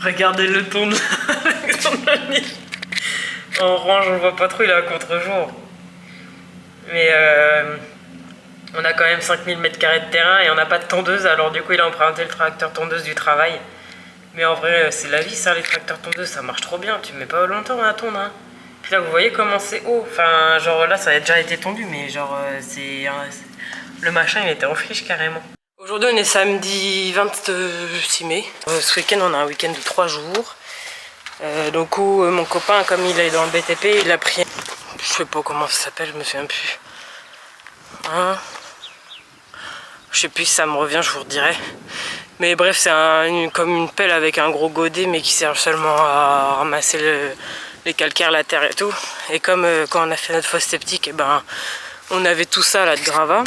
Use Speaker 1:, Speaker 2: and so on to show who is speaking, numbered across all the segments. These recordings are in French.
Speaker 1: Regardez le ton de la nuit. En orange, on le voit pas trop, il est à contre-jour. Mais on a quand même 5000 m² de terrain et on n'a pas de tondeuse, alors du coup il a emprunté le tracteur tondeuse du travail. Mais en vrai, c'est la vie ça, les tracteurs tondeuses, ça marche trop bien, tu mets pas longtemps à tondre. Hein. Puis là, vous voyez comment c'est haut. Enfin, genre là, ça a déjà été tondu, mais genre, le machin, il était en friche carrément. Aujourd'hui, on est samedi 26 mai. Ce week-end, on a un week-end de 3 jours. Donc, où mon copain, comme il est dans le BTP, il a pris. Je sais pas comment ça s'appelle, je me souviens plus. Hein, je sais plus si ça me revient, je vous redirai. Mais bref, c'est comme une pelle avec un gros godet, mais qui sert seulement à ramasser les calcaires, la terre et tout. Et comme quand on a fait notre fosse septique, et ben, on avait tout ça là de gravats.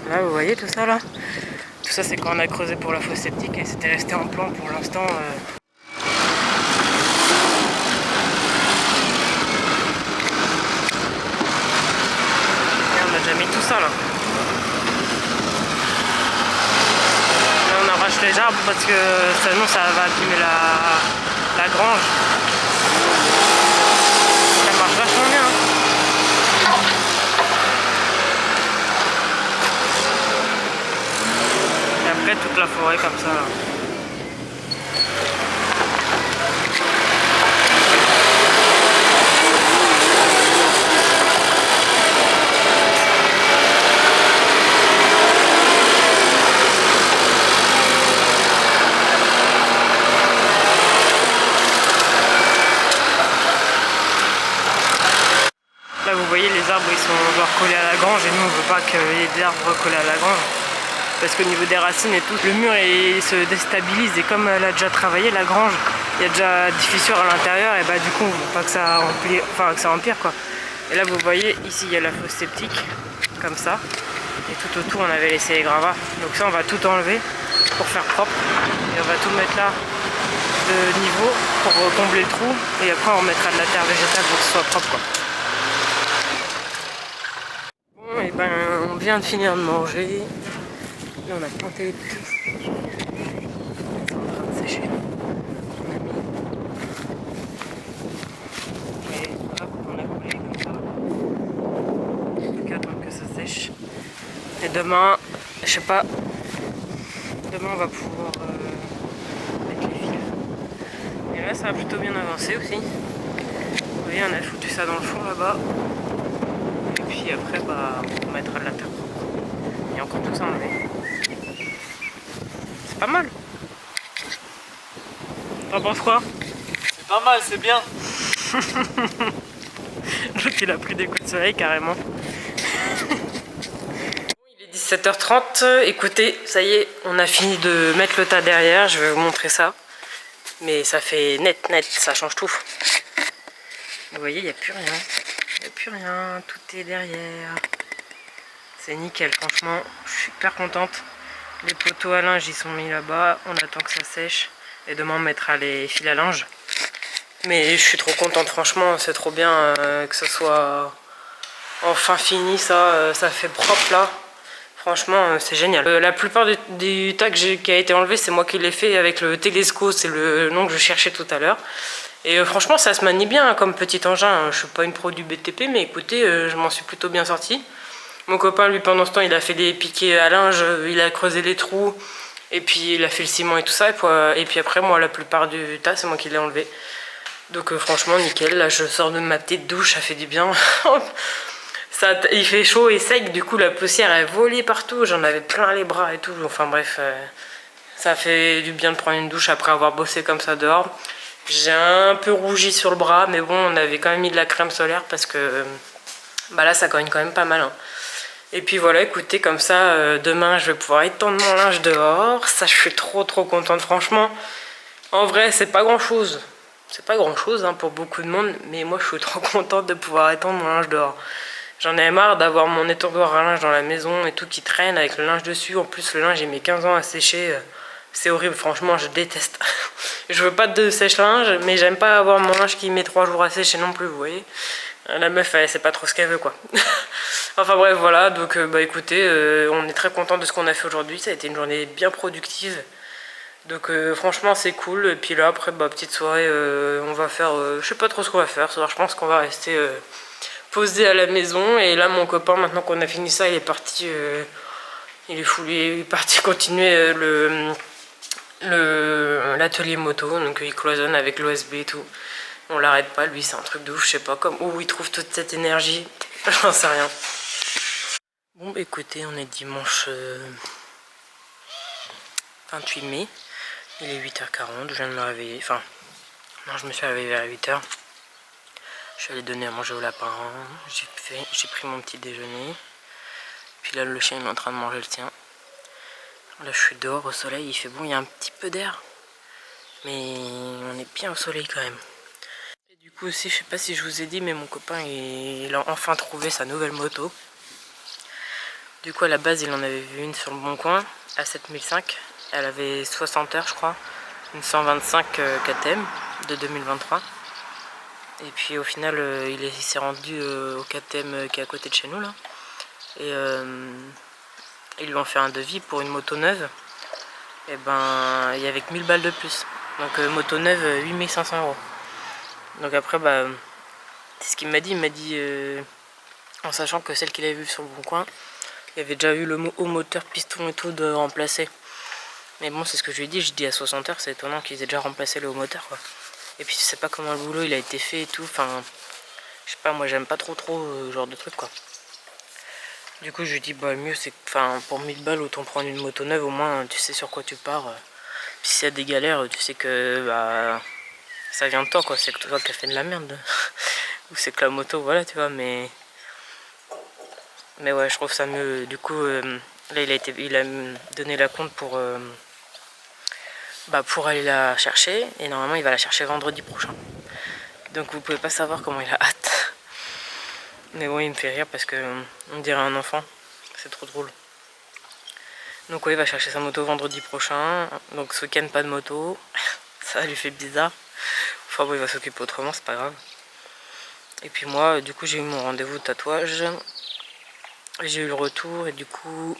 Speaker 1: Là, vous voyez tout ça là? Tout ça, c'est quand on a creusé pour la fosse septique et c'était resté en plan pour l'instant. On a déjà mis tout ça là. On arrache les arbres parce que sinon ça va abîmer la grange. Ça marche vachement bien. Et après toute la forêt comme ça là. Là vous voyez les arbres ils sont genre collés à la grange et nous on veut pas qu'il y ait des arbres collés à la grange parce qu'au niveau des racines et tout, le mur il se déstabilise et comme elle a déjà travaillé la grange, il y a déjà des fissures à l'intérieur et bah du coup on veut pas que ça empire, que ça empire quoi. Et là vous voyez ici il y a la fosse septique comme ça et tout autour on avait laissé les gravats, donc ça on va tout enlever pour faire propre et on va tout mettre là de niveau pour combler le trou et après on mettra de la terre végétale pour que ce soit propre quoi. Et ben on vient de finir de manger. Là on a planté les petits. Ils sont en train de sécher. On a mis. Et hop, on a coulé comme ça. Plus qu'à attendre que ça sèche. Et demain, je sais pas. Demain on va pouvoir mettre les fils. Et là ça a plutôt bien avancé aussi. Vous voyez on a foutu ça dans le fond là-bas. Et puis après bah on mettra de la terre. Il y a encore tout ça enlevé. C'est pas mal. T'en penses quoi?
Speaker 2: C'est pas mal, c'est bien.
Speaker 1: L'autre il a pris des coups de soleil carrément. Il est 17h30. Écoutez, ça y est, on a fini de mettre le tas derrière. Je vais vous montrer ça. Mais ça fait net, ça change tout. Vous voyez, il n'y a plus rien. Il n'y a plus rien, tout est derrière. C'est nickel, franchement, je suis super contente. Les poteaux à linge, ils sont mis là-bas. On attend que ça sèche. Et demain, on mettra les fils à linge. Mais je suis trop contente, franchement, c'est trop bien que ce soit enfin fini, ça fait propre là. Franchement, c'est génial. La plupart du tas qui a été enlevé, c'est moi qui l'ai fait avec le Telesco, c'est le nom que je cherchais tout à l'heure. Et franchement, ça se manie bien hein, comme petit engin. Je suis pas une pro du BTP, mais écoutez, je m'en suis plutôt bien sortie. Mon copain, lui, pendant ce temps, il a fait des piquets à linge, il a creusé les trous, et puis il a fait le ciment et tout ça. Et puis après, moi, la plupart du tas, c'est moi qui l'ai enlevé. Donc franchement, nickel. Là, je sors de ma petite douche, ça fait du bien. Il fait chaud et sec, du coup, la poussière, elle volait partout. J'en avais plein les bras et tout. Enfin bref, ça fait du bien de prendre une douche après avoir bossé comme ça dehors. J'ai un peu rougi sur le bras, mais bon, on avait quand même mis de la crème solaire parce que bah là, ça cogne quand même pas mal. Hein. Et puis voilà, écoutez, comme ça, demain, je vais pouvoir étendre mon linge dehors. Ça, je suis trop contente, franchement. En vrai, c'est pas grand-chose. C'est pas grand-chose hein, pour beaucoup de monde, mais moi, je suis trop contente de pouvoir étendre mon linge dehors. J'en ai marre d'avoir mon étendoir à linge dans la maison et tout qui traîne avec le linge dessus. En plus, le linge, il met 15 ans à sécher. C'est horrible, franchement, je déteste. Je veux pas de sèche-linge, mais j'aime pas avoir mon linge qui met 3 jours à sécher non plus, vous voyez. La meuf, elle sait pas trop ce qu'elle veut, quoi. Enfin bref, voilà, donc bah écoutez, on est très content de ce qu'on a fait aujourd'hui. Ça a été une journée bien productive. Donc franchement c'est cool. Et puis là après petite soirée, on va faire, je sais pas trop ce qu'on va faire. Ce soir je pense qu'on va rester posé à la maison. Et là mon copain, maintenant qu'on a fini ça, il est parti, il est fou, il est parti continuer l'atelier moto. Donc il cloisonne avec l'OSB et tout. On l'arrête pas, lui c'est un truc de ouf, je sais pas comme où il trouve toute cette énergie, j'en sais rien. Bon bah écoutez, on est dimanche 28 mai. Il est 8h40, je viens de me réveiller, enfin, non, je me suis réveillée vers 8h. Je suis allé donner à manger au lapin, j'ai pris mon petit déjeuner. Puis là, le chien il est en train de manger le tien. Là, je suis dehors au soleil, il fait bon, il y a un petit peu d'air. Mais on est bien au soleil quand même. Et du coup aussi, je sais pas si je vous ai dit, mais mon copain, il a enfin trouvé sa nouvelle moto. Du coup, à la base, il en avait vu une sur le Bon Coin, à 7005. Elle avait 60 heures je crois, une 125 KTM de 2023. Et puis au final il s'est rendu au KTM qui est à côté de chez nous là. Et ils lui ont fait un devis pour une moto neuve. Et ben il y avait que 1000 balles de plus. Donc moto neuve 8500 €. Donc après c'est ce qu'il m'a dit. Il m'a dit en sachant que celle qu'il avait vue sur le Bon Coin, il y avait déjà eu le haut moteur, piston et tout de remplacer. Mais bon, c'est ce que je lui ai dit, je dis à 60 heures, c'est étonnant qu'ils aient déjà remplacé le haut moteur quoi. Et puis je sais pas comment le boulot il a été fait et tout, enfin, je sais pas, moi j'aime pas trop ce genre de truc quoi. Du coup je lui dis bah le mieux c'est que, enfin, pour 1000 balles autant prendre une moto neuve, au moins tu sais sur quoi tu pars. Puis s'il y a des galères, tu sais que ça vient de toi quoi, c'est que toi qui as fait de la merde. Ou c'est que la moto, voilà tu vois, mais ouais je trouve ça mieux. Du coup là il a donné la compte pour aller la chercher, et normalement il va la chercher vendredi prochain. Donc vous pouvez pas savoir comment il a hâte. Mais bon, il me fait rire parce que on dirait un enfant, c'est trop drôle. Donc ouais, il va chercher sa moto vendredi prochain. Donc ce week-end pas de moto, ça lui fait bizarre. Enfin bon, il va s'occuper autrement, c'est pas grave. Et puis moi, du coup j'ai eu mon rendez-vous de tatouage. J'ai eu le retour et du coup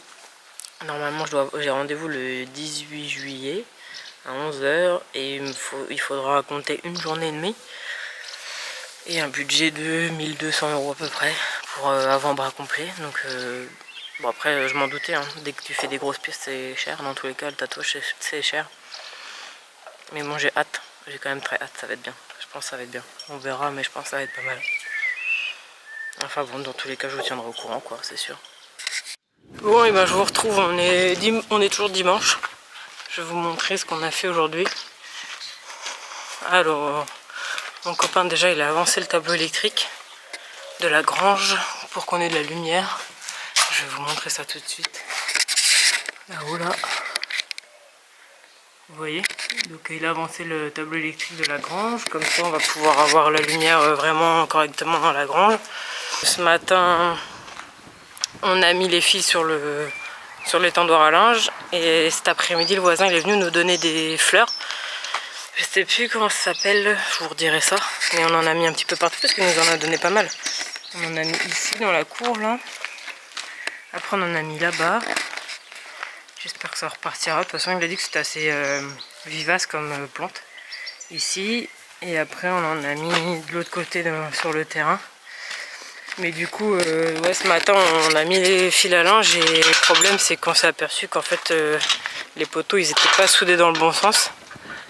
Speaker 1: normalement j'ai rendez-vous le 18 juillet à 11 h et il faudra compter une journée et demie et un budget de 1200 € à peu près pour avant-bras complet. Donc bon après je m'en doutais, hein. Dès que tu fais des grosses pièces c'est cher, dans tous les cas le tatouage c'est cher. Mais bon j'ai hâte, j'ai quand même très hâte, ça va être bien. Je pense que ça va être bien, on verra, mais je pense que ça va être pas mal. Enfin bon, dans tous les cas je vous tiendrai au courant quoi, c'est sûr. Bon et je vous retrouve, on est toujours dimanche. Je vais vous montrer ce qu'on a fait aujourd'hui. Alors, mon copain déjà il a avancé le tableau électrique de la grange pour qu'on ait de la lumière. Je vais vous montrer ça tout de suite. Là-haut là. Vous voyez? Donc il a avancé le tableau électrique de la grange. Comme ça on va pouvoir avoir la lumière vraiment correctement dans la grange. Ce matin on a mis les fils sur l'étendoir à linge. Et cet après-midi le voisin il est venu nous donner des fleurs. Je sais plus comment ça s'appelle, je vous redirai ça. Mais on en a mis un petit peu partout parce qu'il nous en a donné pas mal. On en a mis ici dans la cour là. Après on en a mis là-bas. J'espère que ça repartira. De toute façon il a dit que c'était assez vivace comme plante. Ici. Et après on en a mis de l'autre côté sur le terrain. Mais du coup ouais, ce matin on a mis les fils à linge. Et le problème c'est qu'on s'est aperçu qu'en fait les poteaux ils étaient pas soudés dans le bon sens.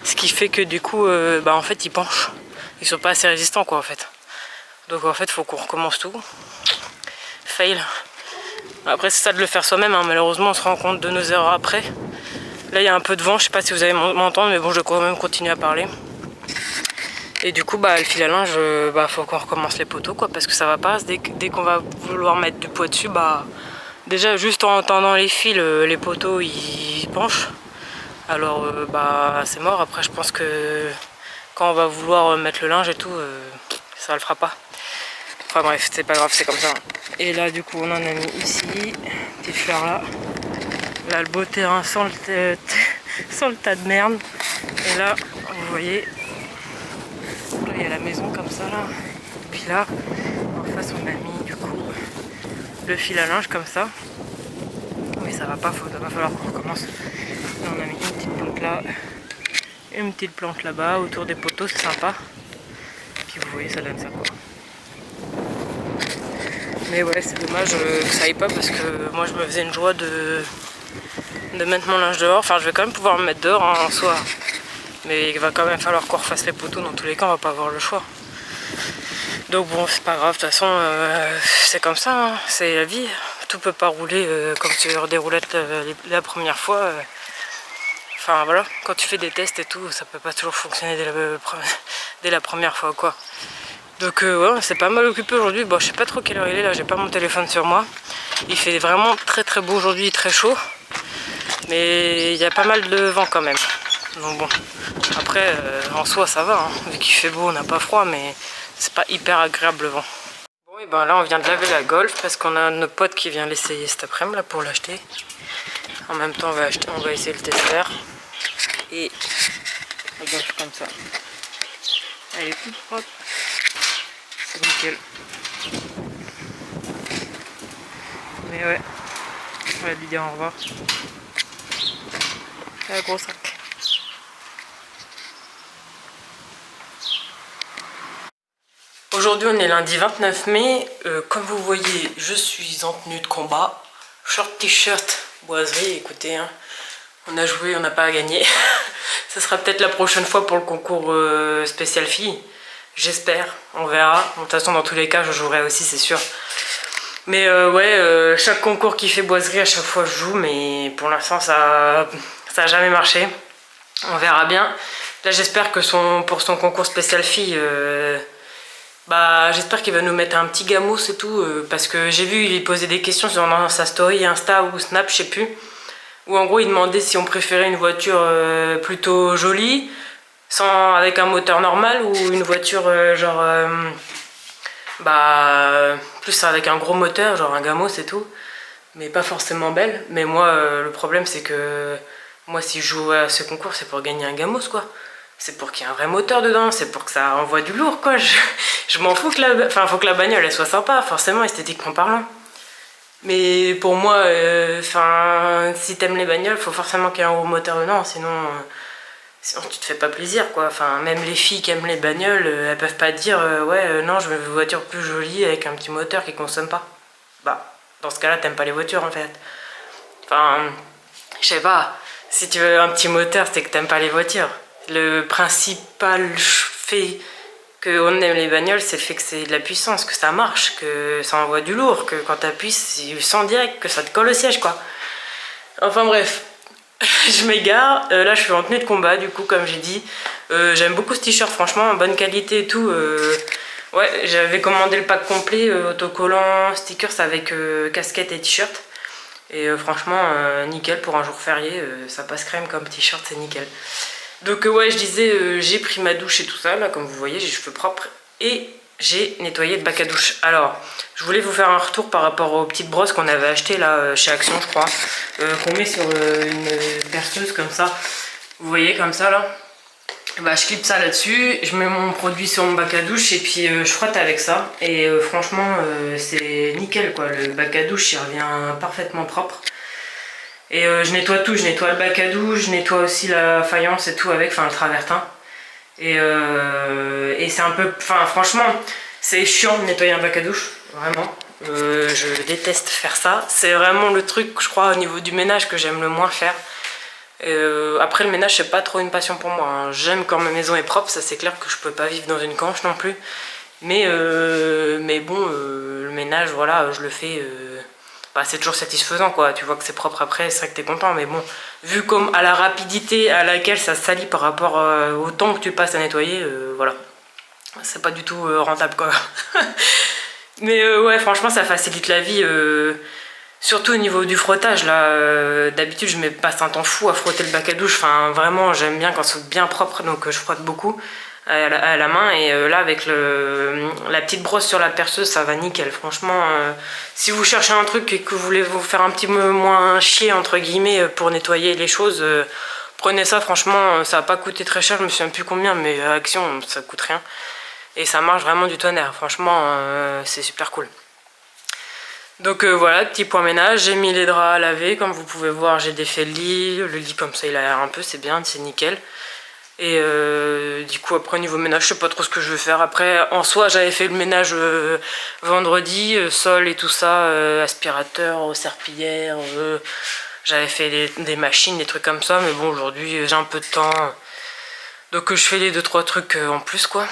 Speaker 1: Ce qui fait que du coup en fait ils penchent. Ils sont pas assez résistants quoi en fait. Donc en fait faut qu'on recommence tout. Fail. Après c'est ça de le faire soi-même, hein. Malheureusement on se rend compte de nos erreurs après. Là il y a un peu de vent, je sais pas si vous allez m'entendre, mais bon je vais quand même continuer à parler. Et du coup le fil à linge, faut qu'on recommence les poteaux quoi, parce que ça va pas. Dès qu'on va vouloir mettre du poids dessus, déjà juste en tendant les fils, les poteaux ils penchent. Alors c'est mort. Après je pense que quand on va vouloir mettre le linge et tout, ça le fera pas. Enfin bref, c'est pas grave, c'est comme ça. Et là du coup on en a mis ici, petites fleurs là. Là le beau terrain sans le tas de merde. Et là, vous voyez, là il y a la maison comme ça là. Et puis là, en face on a mis du coup le fil à linge comme ça. et ça va pas, va falloir qu'on recommence. Là on a mis une petite plante là, une petite plante là-bas, autour des poteaux, c'est sympa. Puis vous voyez, ça donne ça quoi. Mais ouais, c'est dommage que ça aille pas parce que moi je me faisais une joie de mettre mon linge dehors. Enfin, je vais quand même pouvoir me mettre dehors hein, en soi. Mais il va quand même falloir qu'on refasse les poteaux. Dans tous les cas, on va pas avoir le choix. Donc bon, c'est pas grave. De toute façon, c'est comme ça. Hein, c'est la vie. Tout peut pas rouler comme sur des roulettes la première fois. Enfin voilà, quand tu fais des tests et tout, ça peut pas toujours fonctionner dès la première fois quoi. Donc ouais, on s'est pas mal occupé aujourd'hui. Bon, je sais pas trop quelle heure il est là, j'ai pas mon téléphone sur moi. Il fait vraiment très très beau aujourd'hui, très chaud. Mais il y a pas mal de vent quand même. Donc bon, après en soi ça va, hein. Vu qu'il fait beau, on n'a pas froid, mais c'est pas hyper agréable le vent. Bon et ben là on vient de laver la Golf parce qu'on a notre pote qui vient l'essayer cet après-midi là pour l'acheter. En même temps on va essayer le tester. Et la Golf comme ça. Elle est toute propre. C'est nickel. Mais ouais, on va lui dire au revoir. Un gros sac. Aujourd'hui on est lundi 29 mai. Comme vous voyez, je suis en tenue de combat. Short t-shirt, boiserie, écoutez, hein, on a joué, on n'a pas à gagner. Ce sera peut-être la prochaine fois pour le concours spécial filles. J'espère, on verra. De toute façon, dans tous les cas, je jouerai aussi, c'est sûr. Mais ouais, chaque concours qui fait boiserie, à chaque fois je joue, mais pour l'instant, ça a jamais marché. On verra bien. Là, j'espère que pour son concours spécial filles, bah, j'espère qu'il va nous mettre un petit gamos et tout, parce que j'ai vu, il posait des questions sur sa story Insta ou Snap, je sais plus. Où en gros, il demandait si on préférait une voiture plutôt jolie, avec un moteur normal, ou une voiture genre plus avec un gros moteur, genre un gamos et tout, mais pas forcément belle. Mais moi le problème c'est que moi si je joue à ce concours c'est pour gagner un gamos quoi. C'est pour qu'il y ait un vrai moteur dedans, c'est pour que ça envoie du lourd quoi. Je m'en fous que faut que la bagnole elle soit sympa, forcément esthétiquement parlant. Mais pour moi, si t'aimes les bagnoles, faut forcément qu'il y ait un gros moteur dedans, sinon tu te fais pas plaisir quoi. Enfin, même les filles qui aiment les bagnoles, elles peuvent pas dire ouais non je veux une voiture plus jolie avec un petit moteur qui consomme pas. Bah dans ce cas là t'aimes pas les voitures en fait. Enfin je sais pas, si tu veux un petit moteur c'est que t'aimes pas les voitures. Le principal fait qu'on aime les bagnoles c'est le fait que c'est de la puissance, que ça marche, que ça envoie du lourd, que quand t'appuies tu sens direct que ça te colle au siège quoi. Enfin bref. Je m'égare, là je suis en tenue de combat du coup comme j'ai dit. J'aime beaucoup ce t-shirt franchement, bonne qualité et tout. Ouais, j'avais commandé le pack complet, autocollant, stickers avec casquette et t-shirt. Et franchement nickel pour un jour férié, ça passe crème comme t-shirt, c'est nickel. Donc ouais je disais, j'ai pris ma douche et tout ça, là comme vous voyez j'ai les cheveux propres. Et j'ai nettoyé le bac à douche. Alors, je voulais vous faire un retour par rapport aux petites brosses qu'on avait achetées là chez Action, je crois, qu'on met sur une berceuse comme ça. Vous voyez comme ça là. Bah, je clip ça là-dessus, je mets mon produit sur mon bac à douche et puis je frotte avec ça. Et franchement, c'est nickel quoi. Le bac à douche il revient parfaitement propre. Et je nettoie tout, je nettoie le bac à douche, je nettoie aussi la faïence et tout avec, enfin le travertin. Et c'est un peu, enfin franchement c'est chiant de nettoyer un bac à douche, vraiment. Je déteste faire ça, c'est vraiment le truc je crois au niveau du ménage que j'aime le moins faire. Après le ménage c'est pas trop une passion pour moi, hein. J'aime quand ma maison est propre, ça c'est clair que je peux pas vivre dans une canche non plus. Mais bon, le ménage voilà je le fais, c'est toujours satisfaisant quoi, tu vois que c'est propre après, c'est vrai que t'es content, mais bon, vu comme à la rapidité à laquelle ça salit par rapport au temps que tu passes à nettoyer, voilà, c'est pas du tout rentable quoi. Mais ouais franchement ça facilite la vie, surtout au niveau du frottage là, d'habitude je me passe un temps fou à frotter le bac à douche, enfin vraiment j'aime bien quand c'est bien propre donc je frotte beaucoup à la main et là avec la petite brosse sur la perceuse ça va nickel franchement. Si vous cherchez un truc et que vous voulez vous faire un petit peu moins chier entre guillemets pour nettoyer les choses, prenez ça franchement, ça va pas coûter très cher, je me souviens plus combien mais à Action ça coûte rien et ça marche vraiment du tonnerre, franchement c'est super cool. Donc voilà, petit point ménage, j'ai mis les draps à laver, comme vous pouvez voir j'ai défait le lit comme ça il a l'air un peu, c'est bien, c'est nickel. Et du coup après au niveau ménage je sais pas trop ce que je vais faire. Après en soi j'avais fait le ménage vendredi, sol et tout ça, aspirateur, serpillière, j'avais fait des machines, des trucs comme ça, mais bon aujourd'hui j'ai un peu de temps. Donc je fais les 2-3 trucs en plus quoi.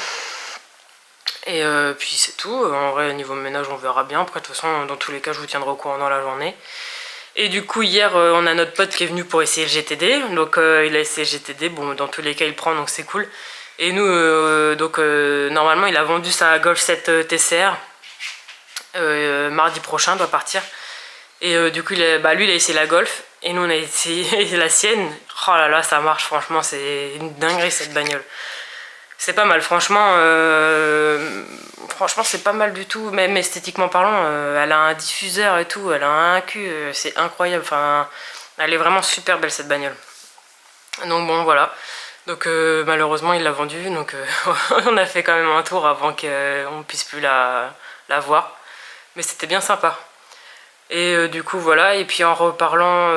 Speaker 1: Et puis c'est tout. En vrai, au niveau ménage, on verra bien. Après, de toute façon, dans tous les cas, je vous tiendrai au courant dans la journée. Et du coup, hier, on a notre pote qui est venu pour essayer le GTD. Donc, il a essayé le GTD. Bon, dans tous les cas, il prend, donc c'est cool. Et nous, normalement, il a vendu sa Golf 7 TCR. Mardi prochain, doit partir. Et du coup, lui, il a essayé la Golf. Et nous, on a essayé la sienne. Oh là là, ça marche, franchement, c'est une dinguerie cette bagnole. C'est pas mal, franchement, c'est pas mal du tout, même esthétiquement parlant, elle a un diffuseur et tout, elle a un cul, c'est incroyable, enfin, elle est vraiment super belle cette bagnole. Donc bon, voilà, donc malheureusement il l'a vendue, donc on a fait quand même un tour avant qu'on puisse plus la voir, mais c'était bien sympa. Et du coup voilà, et puis en reparlant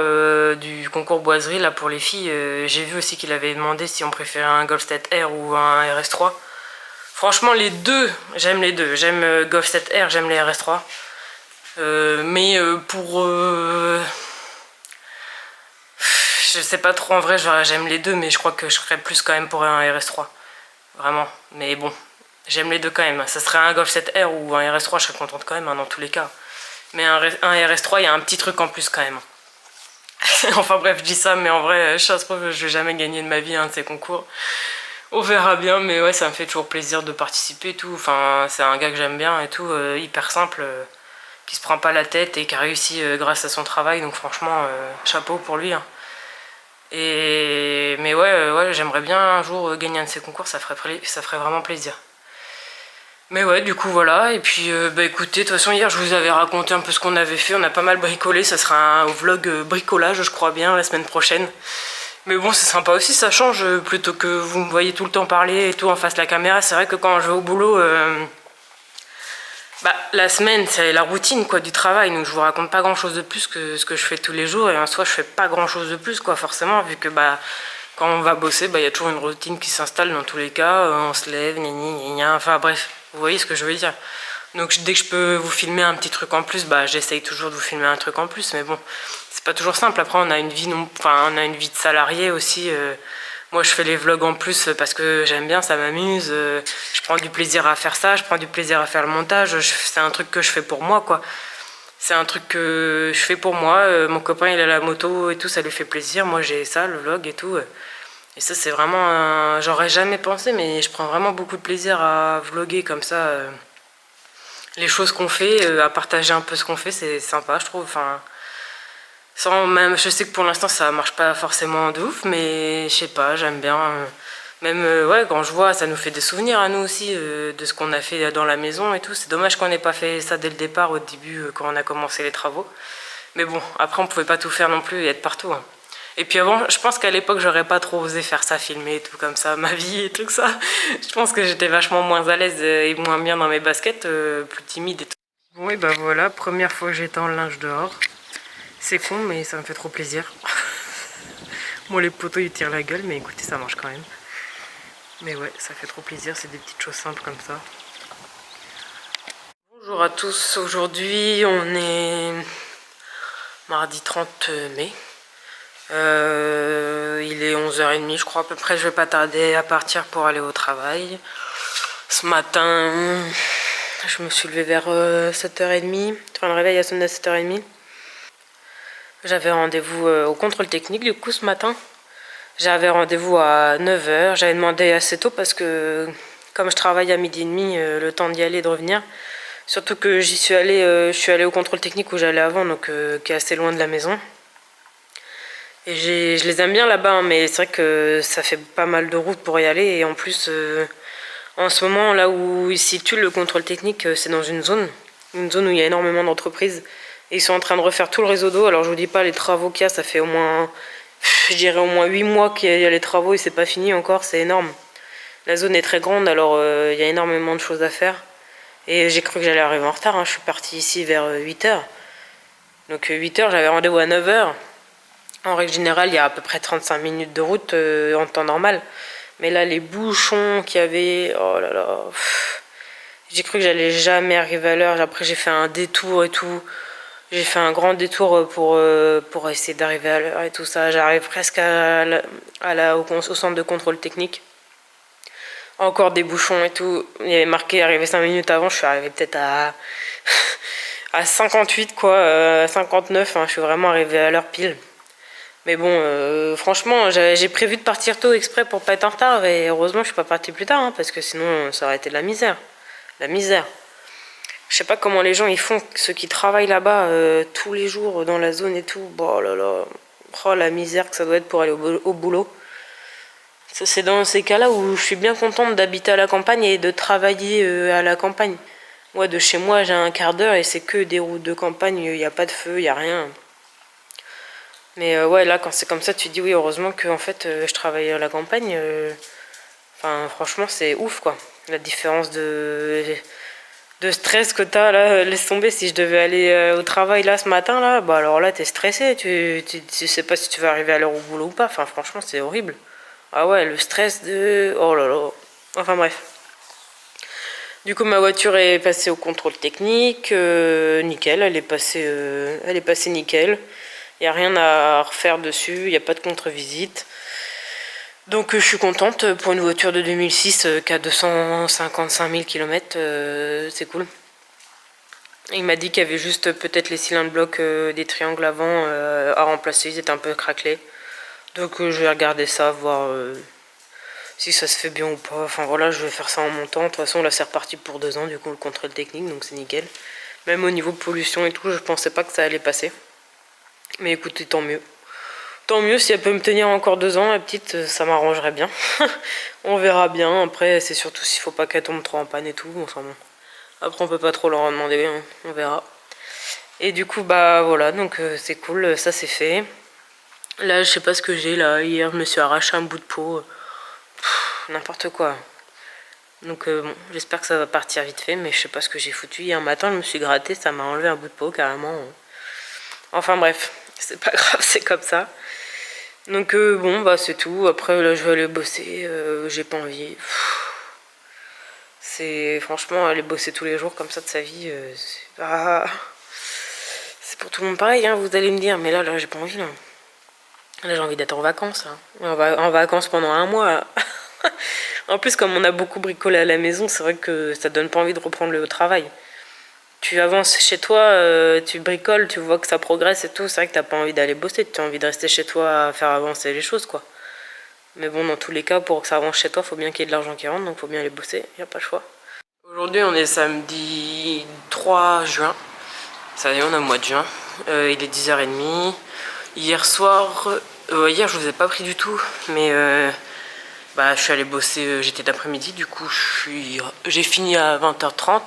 Speaker 1: du concours boiserie là pour les filles, j'ai vu aussi qu'il avait demandé si on préférait un Golf 7 R ou un RS3. Franchement les deux, j'aime les deux, j'aime Golf 7 R, j'aime les RS3. Mais pour... je sais pas trop en vrai, j'aime les deux, mais je crois que je serais plus quand même pour un RS3. Vraiment, mais bon, j'aime les deux quand même. Ça serait un Golf 7 R ou un RS3, je serais contente quand même, hein, dans tous les cas. Mais un RS3, il y a un petit truc en plus quand même. Enfin bref, je dis ça, mais en vrai, je vais jamais gagner de ma vie un de ces concours. On verra bien, mais ouais, ça me fait toujours plaisir de participer et tout. Enfin, c'est un gars que j'aime bien et tout, hyper simple, qui se prend pas la tête et qui a réussi grâce à son travail. Donc franchement, chapeau pour lui. Hein. Mais ouais, j'aimerais bien un jour gagner un de ces concours, ça ferait vraiment plaisir. Mais ouais, du coup voilà, et puis écoutez, de toute façon hier je vous avais raconté un peu ce qu'on avait fait, on a pas mal bricolé, ça sera un vlog bricolage je crois bien la semaine prochaine. Mais bon c'est sympa aussi, ça change plutôt que vous me voyez tout le temps parler et tout en face de la caméra. C'est vrai que quand je vais au boulot, la semaine c'est la routine quoi du travail, donc je vous raconte pas grand chose de plus que ce que je fais tous les jours, et en soi je fais pas grand chose de plus quoi forcément, vu que quand on va bosser, il y a toujours une routine qui s'installe dans tous les cas, on se lève, enfin bref. Vous voyez ce que je veux dire? Donc dès que je peux vous filmer un petit truc en plus, j'essaye toujours de vous filmer un truc en plus, mais bon, c'est pas toujours simple. Après on a une vie, on a une vie de salarié aussi. Moi je fais les vlogs en plus parce que j'aime bien, ça m'amuse. Je prends du plaisir à faire ça, je prends du plaisir à faire le montage. C'est un truc que je fais pour moi quoi. C'est un truc que je fais pour moi. Mon copain il a la moto et tout, ça lui fait plaisir. Moi j'ai ça, le vlog et tout. Et ça c'est vraiment, j'aurais jamais pensé, mais je prends vraiment beaucoup de plaisir à vlogger comme ça. Les choses qu'on fait, à partager un peu ce qu'on fait, c'est sympa je trouve. Enfin, même, je sais que pour l'instant ça marche pas forcément de ouf, mais je sais pas, j'aime bien. Même ouais, quand je vois, ça nous fait des souvenirs à nous aussi de ce qu'on a fait dans la maison et tout. C'est dommage qu'on n'ait pas fait ça dès le départ, au début, quand on a commencé les travaux. Mais bon, après on pouvait pas tout faire non plus et être partout. Hein. Et puis avant, je pense qu'à l'époque, j'aurais pas trop osé faire ça, filmer et tout comme ça, ma vie et tout ça. Je pense que j'étais vachement moins à l'aise et moins bien dans mes baskets, plus timide et tout. Oui, voilà, première fois que j'étends le linge dehors. C'est con, mais ça me fait trop plaisir. Bon, les poteaux, ils tirent la gueule, mais écoutez, ça marche quand même. Mais ouais, ça fait trop plaisir, c'est des petites choses simples comme ça. Bonjour à tous, aujourd'hui, on est mardi 30 mai. Il est 11h30 je crois à peu près, je vais pas tarder à partir pour aller au travail. Ce matin, je me suis levée vers 7h30, enfin le réveil a sonné à 7h30. J'avais rendez-vous au contrôle technique du coup ce matin. J'avais rendez-vous à 9h, j'avais demandé assez tôt parce que comme je travaille à 12h30, le temps d'y aller et de revenir. Surtout que je suis allée au contrôle technique où j'allais avant, donc qui est assez loin de la maison. Et je les aime bien là-bas, hein, mais c'est vrai que ça fait pas mal de route pour y aller. Et en plus, en ce moment, là où il situe le contrôle technique, c'est dans une zone où il y a énormément d'entreprises. Et ils sont en train de refaire tout le réseau d'eau. Alors je vous dis pas les travaux qu'il y a, ça fait au moins, je dirais au moins 8 mois qu'il y a les travaux et c'est pas fini encore, c'est énorme. La zone est très grande, alors il y a énormément de choses à faire. Et j'ai cru que j'allais arriver en retard, hein. Je suis partie ici vers 8h. Donc 8h, j'avais rendez-vous à 9h. En règle générale, il y a à peu près 35 minutes de route en temps normal. Mais là, les bouchons qu'il y avait, oh là là, j'ai cru que j'allais jamais arriver à l'heure. Après, j'ai fait un détour et tout. J'ai fait un grand détour pour essayer d'arriver à l'heure et tout ça. J'arrive presque au centre de contrôle technique. Encore des bouchons et tout. Il y avait marqué arriver 5 minutes avant. Je suis arrivé peut-être à 58 quoi, 59. Hein, je suis vraiment arrivé à l'heure pile. Mais bon, franchement, j'ai prévu de partir tôt exprès pour pas être en retard. Et heureusement, je suis pas partie plus tard. Hein, parce que sinon, ça aurait été de la misère. La misère. Je sais pas comment les gens ils font, ceux qui travaillent là-bas tous les jours dans la zone et tout. Bon, oh là là. Oh la misère que ça doit être pour aller au boulot. C'est dans ces cas-là où je suis bien contente d'habiter à la campagne et de travailler à la campagne. Moi, de chez moi, j'ai un quart d'heure et c'est que des routes de campagne. Il n'y a pas de feu, il n'y a rien. Mais ouais, là, quand c'est comme ça, tu te dis oui, heureusement que en fait, je travaille à la campagne. Enfin, franchement, c'est ouf, quoi. La différence de stress que t'as, là, laisse tomber. Si je devais aller au travail, là, ce matin, là, bah alors là, t'es stressé. Tu sais pas si tu vas arriver à l'heure au boulot ou pas. Enfin, franchement, c'est horrible. Ah ouais, le stress de... Oh là là. Enfin, bref. Du coup, ma voiture est passée au contrôle technique. Nickel, elle est passée nickel. Il n'y a rien à refaire dessus, il n'y a pas de contre-visite. Donc je suis contente pour une voiture de 2006 qui a 255 000 km, c'est cool. Il m'a dit qu'il y avait juste peut-être les cylindres blocs des triangles avant à remplacer, ils étaient un peu craquelés. Donc je vais regarder ça, voir si ça se fait bien ou pas. Enfin voilà, je vais faire ça en montant. De toute façon là c'est reparti pour 2 ans du coup le contrôle technique, donc c'est nickel. Même au niveau pollution et tout, je pensais pas que ça allait passer. Mais écoutez, tant mieux. Tant mieux, si elle peut me tenir encore 2 ans, la petite, ça m'arrangerait bien. On verra bien. Après, c'est surtout s'il faut pas qu'elle tombe trop en panne et tout. Enfin bon. Après, on peut pas trop leur en demander, hein. On verra. Et du coup, bah voilà, donc c'est cool, ça c'est fait. Là, je sais pas ce que j'ai là. Hier, je me suis arraché un bout de peau. N'importe quoi. Donc bon, j'espère que ça va partir vite fait, mais je sais pas ce que j'ai foutu. Hier matin, je me suis gratté, ça m'a enlevé un bout de peau carrément. Enfin bref, c'est pas grave, c'est comme ça. Donc bon, bah c'est tout. Après là, je vais aller bosser. J'ai pas envie. C'est franchement aller bosser tous les jours comme ça de sa vie, c'est pas... C'est pour tout le monde pareil, hein, vous allez me dire. Mais là j'ai pas envie là. Là j'ai envie d'être en vacances. Hein. En vacances pendant 1 mois. Là. En plus, comme on a beaucoup bricolé à la maison, c'est vrai que ça donne pas envie de reprendre le travail. Tu avances chez toi, tu bricoles, tu vois que ça progresse et tout. C'est vrai que t'as pas envie d'aller bosser, tu as envie de rester chez toi à faire avancer les choses, quoi. Mais bon, dans tous les cas, pour que ça avance chez toi, faut bien qu'il y ait de l'argent qui rentre, donc faut bien aller bosser, y a pas le choix. Aujourd'hui, on est samedi 3 juin. Ça y est, on a le mois de juin. Il est 10h30. Hier soir, hier je vous ai pas pris du tout, mais bah, je suis allée bosser, j'étais d'après-midi, du coup j'ai fini à 20h30.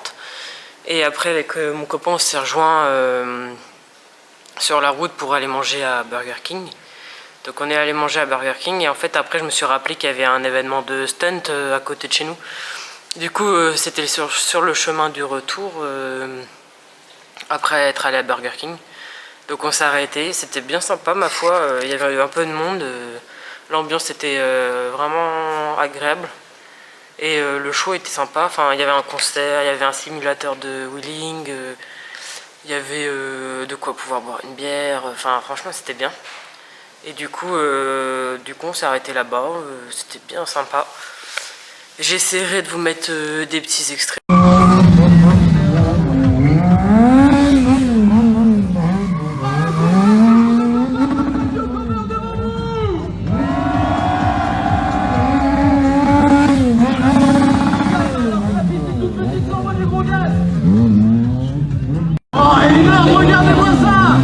Speaker 1: Et après avec mon copain on s'est rejoint sur la route pour aller manger à Burger King. Donc on est allé manger à Burger King et en fait après je me suis rappelé qu'il y avait un événement de stunt à côté de chez nous. Du coup c'était sur le chemin du retour après être allé à Burger King. Donc on s'est arrêté, c'était bien sympa ma foi, il y avait un peu de monde, l'ambiance était vraiment agréable. Et le show était sympa, enfin il y avait un concert, il y avait un simulateur de wheeling, il y avait de quoi pouvoir boire une bière, enfin franchement c'était bien. Et du coup on s'est arrêté là-bas, c'était bien sympa. J'essaierai de vous mettre des petits extraits.
Speaker 2: Regardez-moi ça!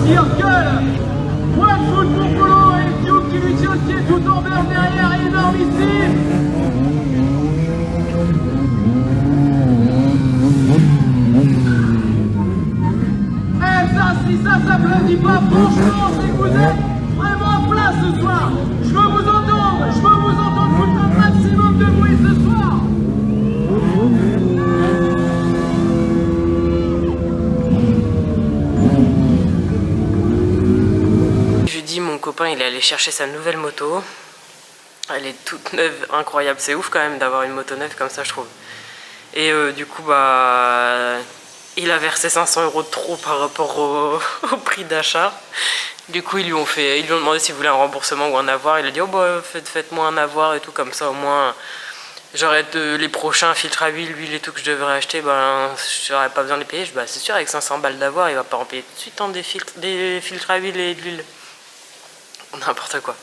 Speaker 2: Circle! One foot pour Polo et Duke qui lui tient le pied tout en vert derrière, énormissime!
Speaker 1: aller chercher sa nouvelle moto. Elle est toute neuve, incroyable. C'est ouf quand même d'avoir une moto neuve comme ça, je trouve. Et du coup, bah, il a versé 500 € de trop par rapport au prix d'achat. Du coup, ils lui ont demandé s'il voulait un remboursement ou un avoir. Il a dit, oh bah, faites-moi un avoir et tout, comme ça au moins, j'aurais les prochains filtres à huile et tout que je devrais acheter, ben, j'aurais pas besoin de les payer. Bah, c'est sûr, avec 500 balles d'avoir, il va pas en payer tout de suite, hein, des filtres à huile et de l'huile. N'importe quoi.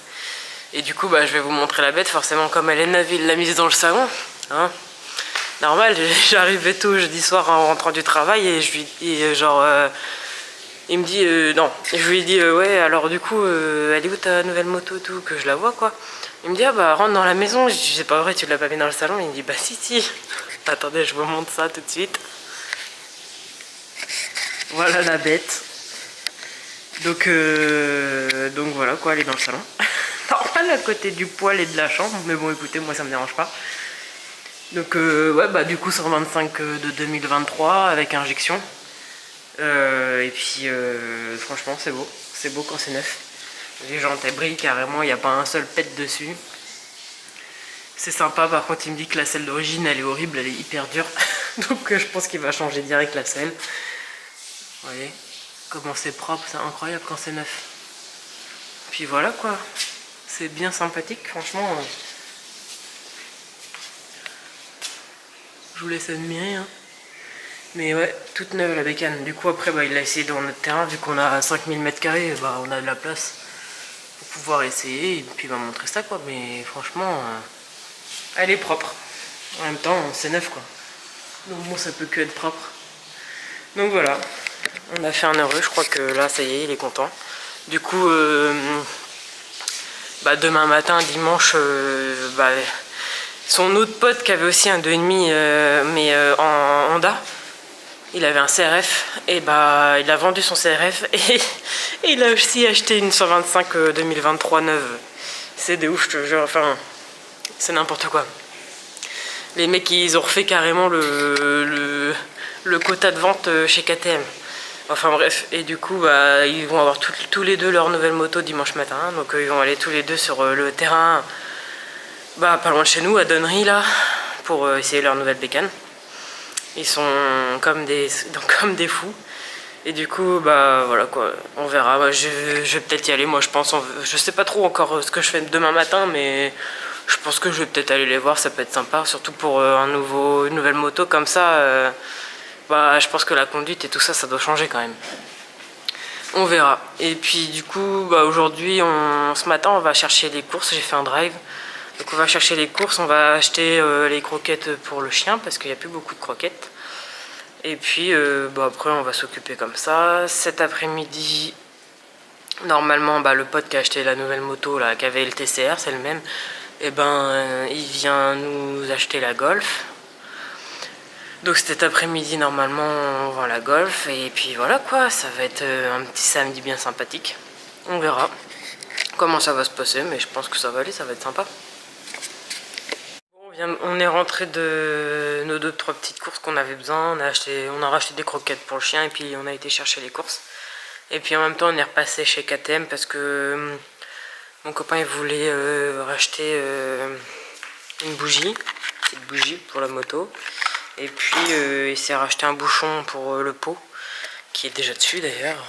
Speaker 1: Et du coup, bah, je vais vous montrer la bête. Forcément, comme elle est neuve, il l'a mise dans le salon. Hein. Normal, j'arrivais tôt jeudi soir en rentrant du travail et je lui dis il me dit non. Je lui ai dit ouais, alors du coup, elle est où ta nouvelle moto tout, que je la vois quoi. Il me dit ah bah rentre dans la maison. Je dis c'est pas vrai, tu l'as pas mis dans le salon. Il me dit bah si. Attendez, je vous montre ça tout de suite. Voilà la bête. Donc voilà quoi, elle est dans le salon. Normal à côté du poêle et de la chambre, mais bon écoutez, moi ça me dérange pas. Donc ouais bah du coup 125 de 2023 avec injection. Et puis franchement c'est beau quand c'est neuf. Les jantes elles brillent carrément, il n'y a pas un seul pet dessus. C'est sympa, par contre il me dit que la selle d'origine elle est horrible, elle est hyper dure. Donc je pense qu'il va changer direct la selle. Vous voyez comment c'est propre, c'est incroyable quand c'est neuf. Puis voilà quoi, c'est bien sympathique franchement. Je vous laisse admirer hein. Mais ouais, toute neuve la bécane. Du coup après bah, il l'a essayé dans notre terrain, vu qu'on a 5000 m², bah, on a de la place pour pouvoir essayer. Et puis il va montrer ça quoi, mais franchement elle est propre. En même temps c'est neuf quoi. Donc bon ça peut que être propre. Donc voilà, on a fait un heureux, je crois que là ça y est, il est content. Du coup bah, demain matin, dimanche, bah, son autre pote qui avait aussi un 2,5 mais en Honda, il avait un CRF et bah il a vendu son CRF et il a aussi acheté une 125 2023 neuve. C'est des ouf, je te jure, enfin c'est n'importe quoi. Les mecs ils ont refait carrément le quota de vente chez KTM. Enfin bref, et du coup bah, ils vont avoir tous les deux leur nouvelle moto dimanche matin. Donc ils vont aller tous les deux sur le terrain, bah, pas loin de chez nous, à Donnery là, pour essayer leur nouvelle bécane. Ils sont comme des fous. Et du coup bah voilà quoi, on verra. Je vais peut-être y aller, moi je pense. Je sais pas trop encore ce que je fais demain matin, mais je pense que je vais peut-être aller les voir, ça peut être sympa. Surtout pour une nouvelle moto comme ça. Bah, je pense que la conduite et tout ça, ça doit changer quand même. On verra. Et puis du coup, bah, aujourd'hui, ce matin, on va chercher les courses. J'ai fait un drive. Donc on va chercher les courses, on va acheter les croquettes pour le chien parce qu'il n'y a plus beaucoup de croquettes. Et puis bah, après, on va s'occuper comme ça. Cet après-midi, normalement, bah, le pote qui a acheté la nouvelle moto, là, qui avait le TCR, c'est le même. Et ben, il vient nous acheter la Golf. Donc cet après-midi normalement on va à la Golf et puis voilà quoi, ça va être un petit samedi bien sympathique. On verra comment ça va se passer, mais je pense que ça va aller, ça va être sympa. Bon, on est rentré de nos 2-3 petites courses qu'on avait besoin. On a racheté des croquettes pour le chien et puis on a été chercher les courses. Et puis en même temps on est repassé chez KTM parce que mon copain il voulait racheter une petite bougie pour la moto. Et puis il s'est racheté un bouchon pour le pot, qui est déjà dessus d'ailleurs.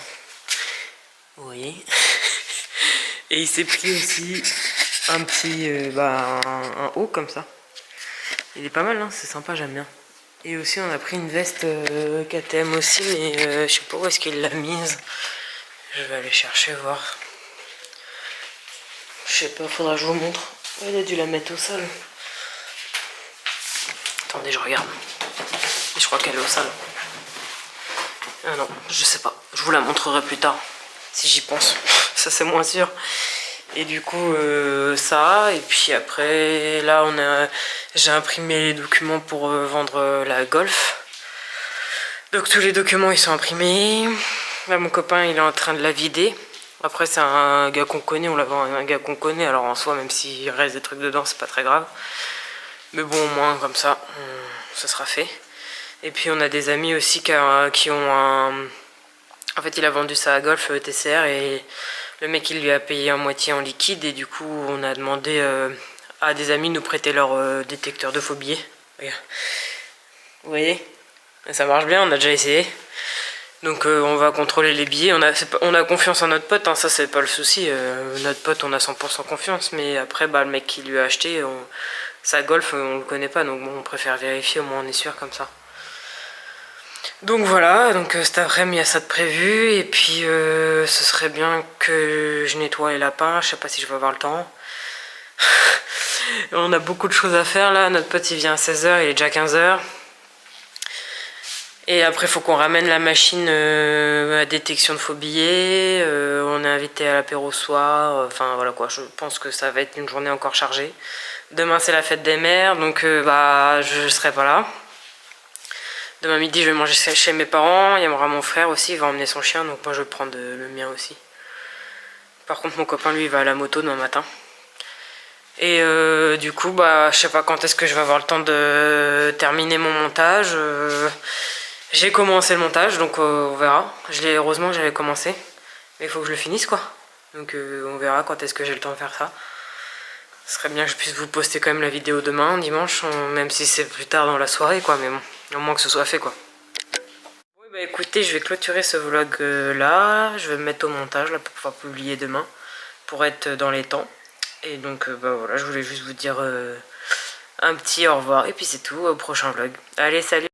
Speaker 1: Vous voyez. Et il s'est pris aussi un petit un haut comme ça. Il est pas mal, hein, c'est sympa, j'aime bien. Et aussi on a pris une veste KTM aussi, mais je sais pas où est-ce qu'il l'a mise. Je vais aller chercher, voir. Je sais pas, faudra que je vous montre. Il a dû la mettre au sol. Attendez, je regarde. Et je crois qu'elle est au sol. Ah non, je sais pas. Je vous la montrerai plus tard, si j'y pense. Ça c'est moins sûr. Et du coup, ça. Et puis après, là, j'ai imprimé les documents pour vendre la Golf. Donc tous les documents, ils sont imprimés. Là, mon copain, il est en train de la vider. Après, c'est un gars qu'on connaît. On la vend à un gars qu'on connaît. Alors en soi, même s'il reste des trucs dedans, c'est pas très grave. Mais bon, au moins, comme ça, ça sera fait. Et puis on a des amis aussi qui ont un... En fait, il a vendu sa Golf TCR et Le mec il lui a payé à moitié en liquide et du coup on a demandé à des amis de nous prêter leur détecteur de faux billets. Regarde. Vous voyez? Ça marche bien, on a déjà essayé. Donc on va contrôler les billets. On a confiance en notre pote, hein, ça c'est pas le souci. Notre pote on a 100% confiance. Mais après le mec qui lui a acheté, sa Golf on le connaît pas. Donc bon, on préfère vérifier, au moins on est sûr comme ça. Donc voilà, donc cet après-midi il y a ça de prévu. Et puis ce serait bien que je nettoie les lapins. Je sais pas si je vais avoir le temps. On a beaucoup de choses à faire là. Notre pote il vient à 16h, il est déjà 15h. Et après, il faut qu'on ramène la machine à détection de faux billets. On est invité à l'apéro soir. Enfin, voilà quoi. Je pense que ça va être une journée encore chargée. Demain, c'est la fête des mères. Donc, je serai pas là. Demain midi, je vais manger chez mes parents. Il y aura mon frère aussi. Il va emmener son chien. Donc, moi, je vais prendre le mien aussi. Par contre, mon copain, lui, il va à la moto demain matin. Et du coup, je sais pas quand est-ce que je vais avoir le temps de terminer mon montage. J'ai commencé le montage, donc on verra. Heureusement que j'avais commencé, mais il faut que je le finisse quoi. Donc on verra quand est-ce que j'ai le temps de faire ça. Ce serait bien que je puisse vous poster quand même la vidéo demain, dimanche, même si c'est plus tard dans la soirée quoi, mais bon, au moins que ce soit fait quoi. Oui bah écoutez, je vais clôturer ce vlog là, je vais me mettre au montage là pour pouvoir publier demain, pour être dans les temps. Et donc voilà, je voulais juste vous dire un petit au revoir, et puis c'est tout, au prochain vlog. Allez, salut!